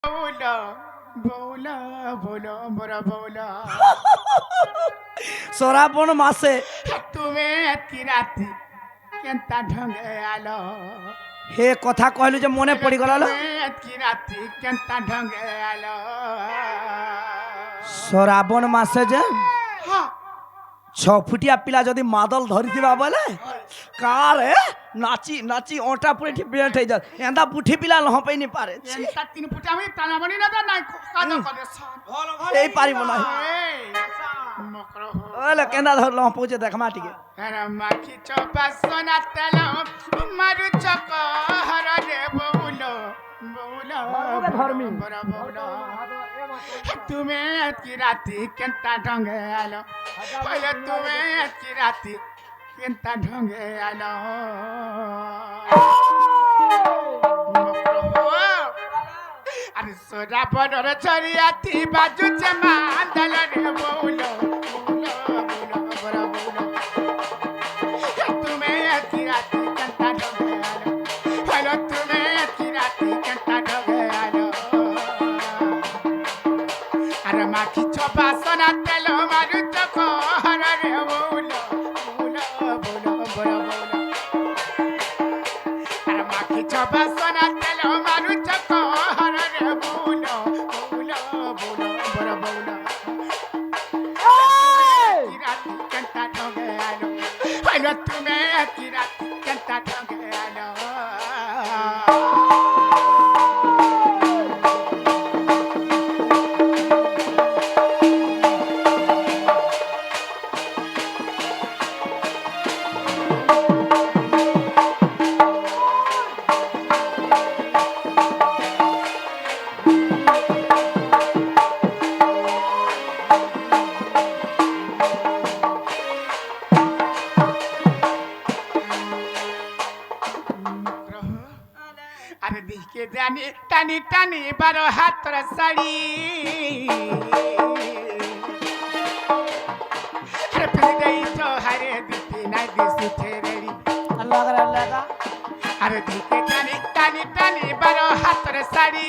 বৌলা বৌলা বৌলা বড় বৌলা শ্রাবণ মাসে তুমি এতি রাতি কেনতা ঢঙ্গে আলো হে কথা কহিলু যে মনে পড়ি গল তুমি এতি রাতি কেনতা ঢঙ্গে আলো শ্রাবণ মাসে যে হ্যাঁ 6 ফুটিয়া পিলা যদি মাদল ধরিথিবা বলে কারে নাচি নাচি ওটা পুরে ঠিপিলা ঠেই যা এন্দা পুঠি পিলা লহপেই নি পারে এনতা 3 ফুট আমি টানাবনি না নাই কাদা করে এই পারিব না মকর ওলে কেন্দা ধর লহ পৌঁছে দেখ মাটিকে হর মাখি চপাসনা তেল মারু চক হর রে বৌলো বৌলো ধর্মী। বড় বৌলো তুমি এতি রাতি কেনতা ঢঙ্গে আলো বলে তুমি এতি রাতি কেনতা ঢঙ্গে আলো আরে সোরা বড়র ছড়িয়াতি বাজুছে মান্দল রে বৌলো বৌলো বৌলো বড় বৌলো তুমি এতি রাতি কেনতা ঢঙ্গে আলো বলে তুমি এতি রাতি কেনতা ঢঙ্গে আলো আরে মাখি বাসনা তেল মারু চক হর রে বৌলো বৌলো বৌলো বড় বৌলো আরে মাখি বাসনা তেল মারু চক হর রে বৌলো বৌলো বৌলো বড় বৌলো এতি রাতি কেনতা ঢঙ্গে আলো বলে তুমি এতি রাতি কেনতা ঢঙ্গে আলো আরে দিকে জানি টানি টানি 12 হাতর শাড়ি আরে ফেলে দেই তো হারে দিতে নাই দিছি ছেড়েরি আল্লাহ করে আল্লাহ কা আরে দিকে জানি টানি টানি 12 হাতর শাড়ি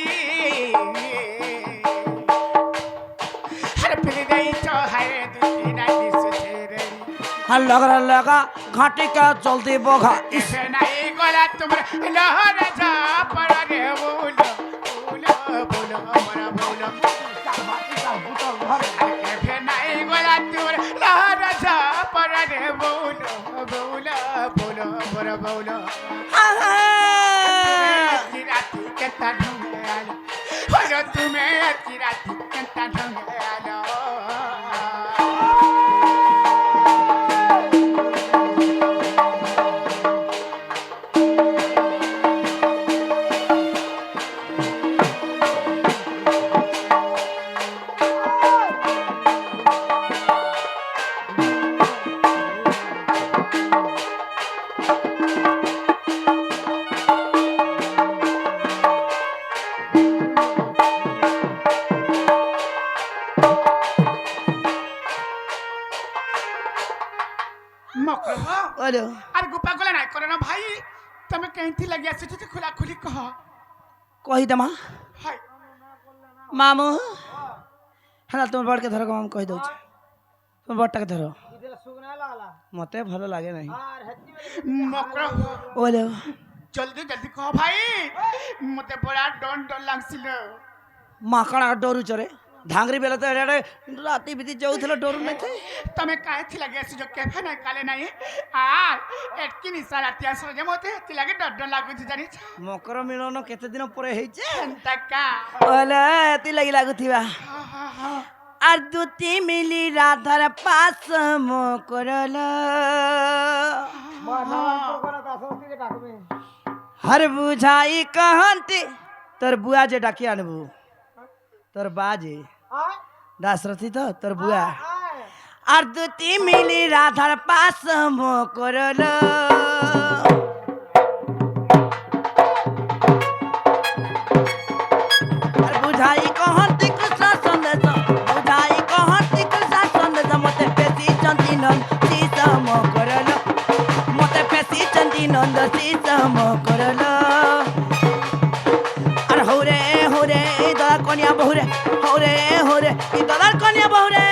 আরে ফেলে দেই তো হারে দিতে নাই দিছি ছেড়েরি আল্লাহ করে আল্লাহ কা ঘাটি কা চলতি বঘা এসে নাই গলা তোমার লহর যা পড়া রে বলো বলো বলো বড় বলো এসে নাই গলা তোমার লহর যা পড়া রে বলো বলো বলো বড় বলো কি রাতি কেতা ঢঙ্গে আলো বলো তুমি কি রাতি কেতা ঢঙ্গে আলো মকর ওলে আর গোপা গলা নাই করো না ভাই তুমি কেনতি লাগি আছে তুই খোলা খুলি কহ কহি দমা হাই মামু হ্যাঁ তোমার বড়কে ধরো মামু কহি দউছি তোমার বড়টাকে ধরো মতে ভালো লাগে নাই মকর ওলে জলদি জলদি কহ ভাই মতে বড়া ডন ডন লাগছিল মাকড়া ডরু চরে ধাঙ্গরি বেলা তো এড়ে রাতি বিতি যাউছিল ডরু নাই थे তুমি কাহেতি লাগি আছে যে কেফে নাই কালে নাই আর এটকি নিশা রাতি আসলে যে মতে তি লাগে ডর ডর লাগুছি জানিছ মকর মিলন কেতে দিন পরে হইছে এন্তাকা ওলে এতি লাগি লাগুথিবা আর দুটি মিলি রাধার পাশ মকরল হর বুঝাই কহন্তি তোর বুয়া যে ডাকি আনবু তোর বাজে দাসরথী তো তোর বুয়া আর দুটি মিলি রাধার পাশ মকরল আর বুঝাই কহন্তি কৃষ্ণ সন্দেশ বুঝাই কহন্তি কৃষ্ণ সন্দেশ মতে পেশি চন্তি নন্দ শীষ মকরল মতে পেশি চন্তি নন্দ শীষ মকরল আর হৌরে হৌরে এই দাদার কনিয়া বহুরে হরে হরে এই দাদার কনিয়া বহুরে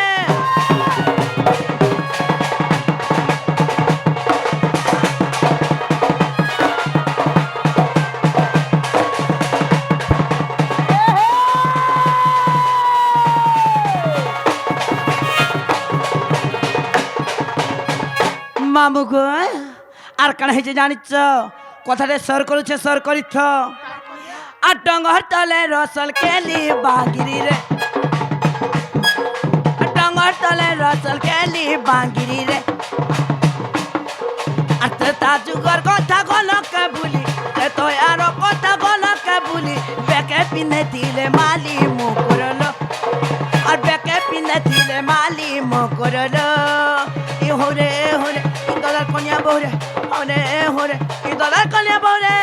মামু গো আর কাণ হয়েছে জানিছ কথাটা সর করেছে সর করিছ আর ডঙ্গর তলে রসল কেলি বাঙ্গিরি রে ডঙ্গর তলে রসল কেলি বাঙ্গিরি রে আর তা যুগর কথা গলকে ভুলি তো আর কথা গলকে ভুলি বেকে পিনে দিলে মালি মুকুরলো আর বেকে পিনে দিলে মালি মুকুরলো ই হরে হরে ই দলার কনিয়া বহুরে হরে হরে ই দলার কনিয়া বহুরে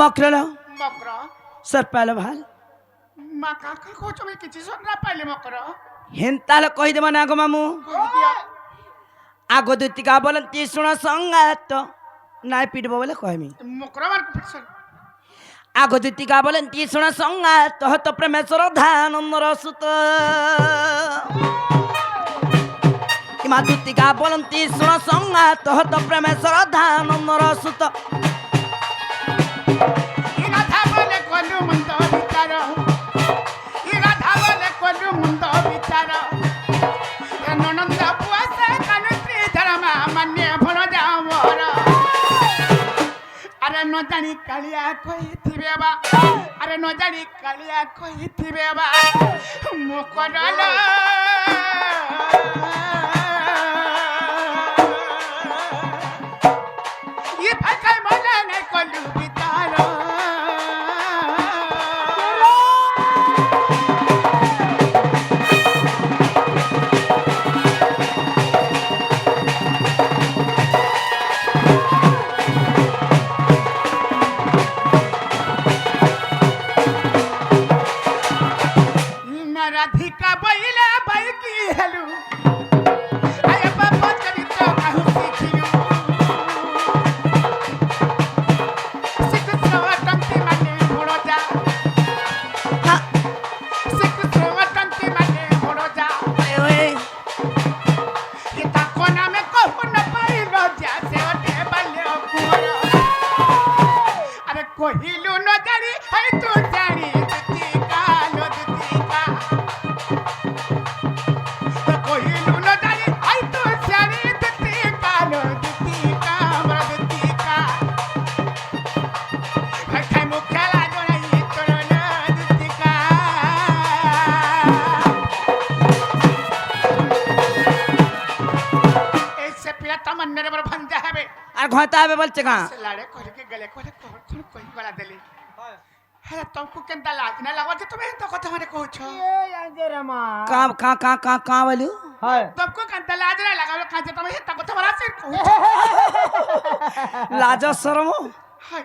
मकरलो मकर सर पहले भाल मा काका को तुम्हें किसी सुन ना पहले मकर हिंताल कहि देबो ना गो मामू आगो दुतिका बोलन ती सुन संगात नाय पिटबो बोले कहमी मकर मान को फिर आगो दुतिका बोलन ती सुन संगात हत परमेश्वर धानंदर सुत इमा दुतिका बोलन ती सुन संगात हत परमेश्वर धानंदर सुत न जानी कालिया कहिथिबे बा अरे न जानी कालिया कहिथिबे बा मुकरला ये फकै मला नै कलु बितार राधिका बैला बैकी हेलु आय बाबा चरित कहु सिखिलु सिकुत्रवटंती माने मोडजा सिकुत्रवटंती माने मोडजा ओए ये ताको नामे कहु न पाइलो जा से ओटे बाल्य कुवर अरे कहिलु न जानी है तू जानी दुतिका लो दुतिका कहिलु न जानी है तू जानी दुतिका लो दुतिका हमरा दुतिका है खाइ मुखेला जोई तोर न दुतिका ऐसे पिला तमन्ने रे बर भंजा हेबे আর ঘটা হবে বলছে কা से लाड़े करे के गले करे कोई गला देली है तुमको केंता लाज ना लागो जे तुम्हें तो कथा मारे कहू छो का का का का का बोलू तुमको केंता लाज ना लागो काजे तुम्हें तो कथा मारा से कहू छो लाज शरम हाय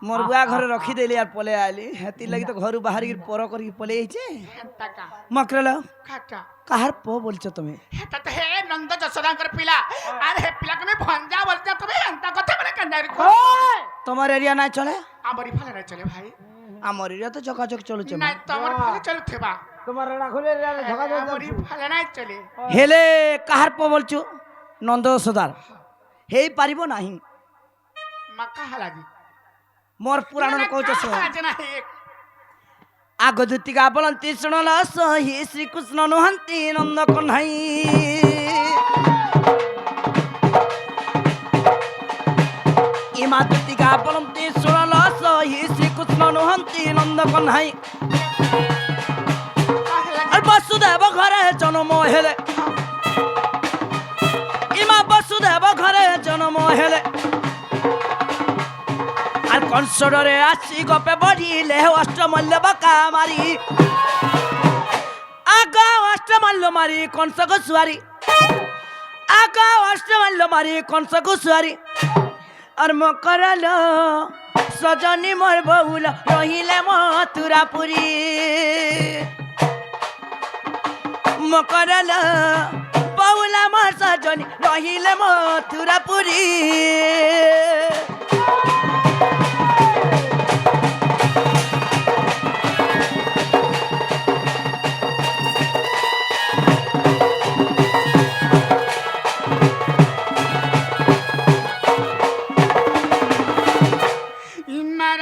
मोर बुआ घर रखी देली यार पले आली हेती लगी तो घर बाहर गिर पर करी पले आइछे केंता का मकरलो खाटा काहर पो बोलছো তুমি हेता तो हे नंद जसोदांकर पिला अरे हे पिला के मैं भंजा बोलते तुम्हें अंता कथा मारे केंदा रे को তোমার এরিয়া নাই চলে आमरी फले रे चले भाई আমার এরিয়া তো চকাচক চলছে নাই তোমার ফলে চলে থেবা তোমার রাখলে आमरी फले নাই চলে হেলে কাহার পো বলছো নন্দ সদার হেই পারিব নাহি मक्का हलाजी মোর পুরাণ কইছ आज ना एक আগদুতিকা বলন্তি শুনল সহি শ্রীকৃষ্ণ নহন্তি নন্দ কন্হাই ইমাদুতিকা বলন্তি শুনল সহি শ্রীকৃষ্ণ নহন্তি নন্দ কন্হাই আর বসুদেব ঘরে জন্ম হেলে ইমা বসুদেব ঘরে জন্ম হেলে আর কনসডরে আসি গপে বড়িলে অষ্টমল্য বাকা মারি আগা অষ্টমল্য মারি কনসক সুয়ারি আগা অষ্টমল্য মারি কনসক সুয়ারি আর মকরল সজনী মোর বউল রহিলে মথুরাপুরী মকরল বউল মোর সজনী রহিলে মথুরাপুরী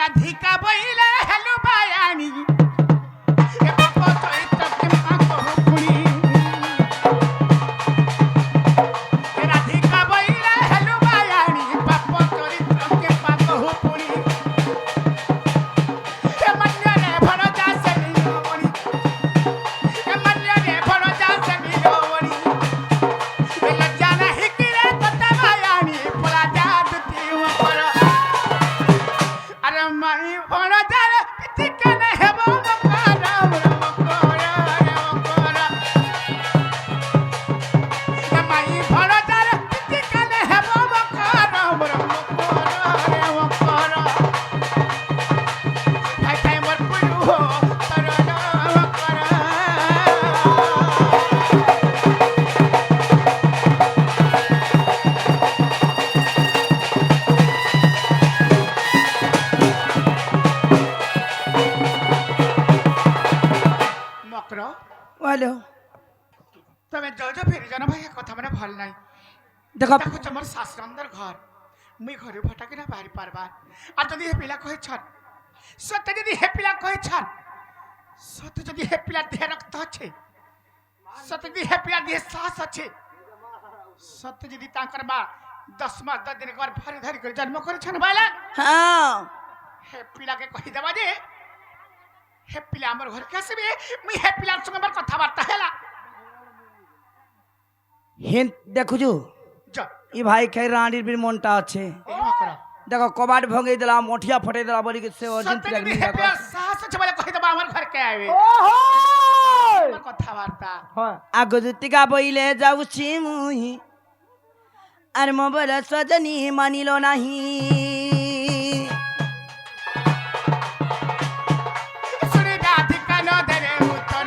রাধিকা বইলে হেলু বায়ানি এ বাপ চরিত্র কিমা কহুপুনি রাধিকা বইলে হেলু বায়ানি বাপ চরিত্র কিমা কহুপুনি এ মন্যরে ভরজা সেমিলোনি এ মন্যরে ভরজা সেমিলোনি এ লজ্জা নাহি কিরে কথা বায়ানি পোলা জাদুতি উপর আরে মাই ভরজার পিঠিকানে হেব মকরা মকরা মকরা মাই ভরজার পিঠিকানে হেব মকরা মকরা মকরা হাই হাই মোর পুলু তরণ মকরা মকরা বলো তুমি জজ ফেরি জানো ভাই কথা মানে ভাল নাই দেখো দেখো তোমার শাস্ত্রান্দর ঘর মুই ঘরে ভটাকে না বাহারি পারবা আর যদি হে পিলা কহে ছন সত্য যদি হে পিলা কহে ছন সত্য যদি হে পিলা দেহে রক্ত আছে সত্য যদি হে পিলা দেহে শ্বাস আছে সত্য যদি তাঙ্কর মা 10 মাস 10 দিন ঘর ভরে ধরি করে জন্ম করেছেন বাইলা হ্যাঁ হে পিলাকে কহি দেবা যে হে পিলা আমার ঘরকে আসবে মুই হে পিলার সঙ্গে আমার কথাবার্তা হেলা হেন দেখুছু যা ই ভাই খাই রানীর বীর মনটা আছে এই মকরা দেখো কবাট ভঙ্গেই দিলাম মঠিয়া ফটাই দিলাম বলি সে অর্জুন সত্য যদি হে পিলা শ্বাস আছে বলে কহি দেবা আমার ঘরকে আইবে ওহো আমার কথাবার্তা আগদুতিকা বইলে যাউছি মুই আর মোবল সজনী মানিল নাহি শুনি রাধিকা ন দেলে উত্তর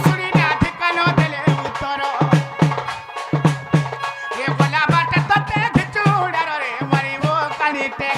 শুনি রাধিকা ন দেলে উত্তর এ বলা বাট ততে ভিচুড়ার রে মরিব কানিতে